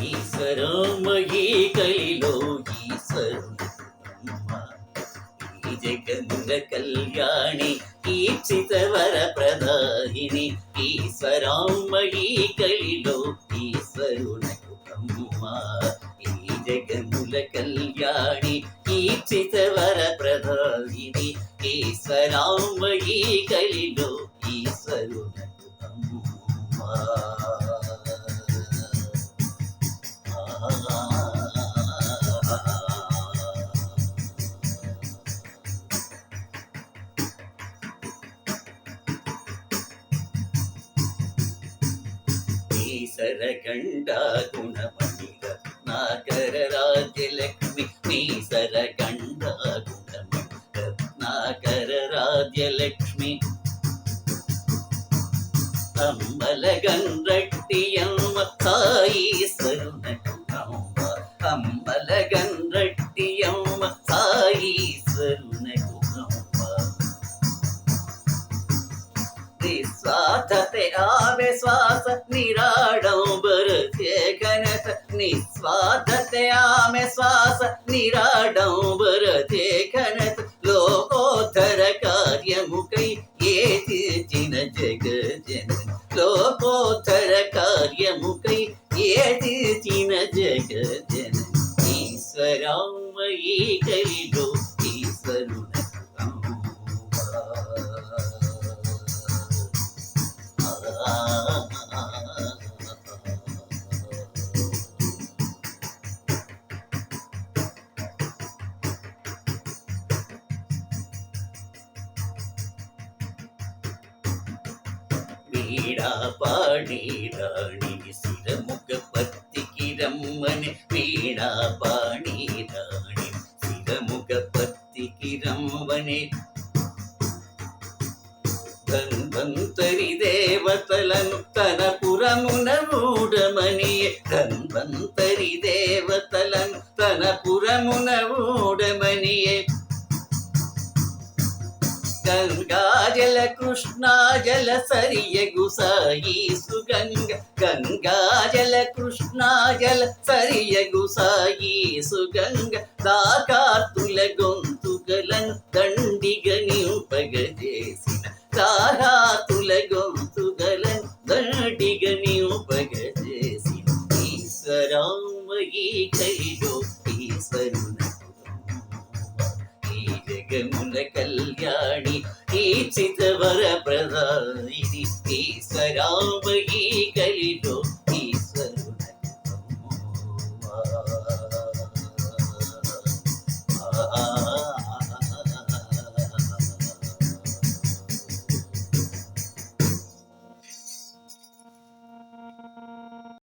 ఈశ్వరమయీ కలిలో ఈశ్వరుని ఈ జగముల కళ్యాణి ఈప్సిత వర ప్రదాయిని ఈశ్వరమయీ కలిలో ఈశ్వరునకు బ్రహ్మ ఈ జగముల కళ్యాణి ఈప్సిత వర ప్రదాయిని ఈశ్వరమయీ కలిలో ఈశ్వరునకు బ్రహ్మ. సరగండా గుణమణి రత్నాకర రాజ్యలక్ష్మి నీ సరగండా గుణమణి రత్నాకర రాజ్యలక్ష్మి అమ్మలగన్రట్టియమ్మ సాయీశ్వరునకు బ్రహ్మ అమ్మలగన్రట్టియమ్మ సాయీశ్వరునకు బ్రహ్మ నిస్వార్థతే ఆమె శ్వాస నిరాడంబర ఘనత నిస్వార్థతే ఆమె శ్వాస నిరాడంబర ఘనత లోకోద్ధర కార్యముకై ఏ తీర్చిన జగజనని లోకోద్ధర కార్యముకై ఏ తీర్చిన జగజనని ఈశ్వరమయీ కలిలో ఈశ్వరునకు వీడా పాడి రాణి శిరముఖ పత్తికి రమ్మని వీడా పాడి రాణి శిరముఖ పత్తికి రమ్మని ధన్వంతరి దేవతలను తన పురమున ఊడమని ధన్వంతరి దేవతలను తన పురమున ఊడమని గంగాజల కృష్ణాజల సరియగు సాయి సుగంగ గంగాజల కృష్ణాజల సరియగు సాయి సుగంగ దాకాతుల గొంతుగలను దండిగ నింపగజేసిన దారాతుల గొంతుగలను దండిగ నింపగజేసిన ఈశ్వరమయీ కలిలో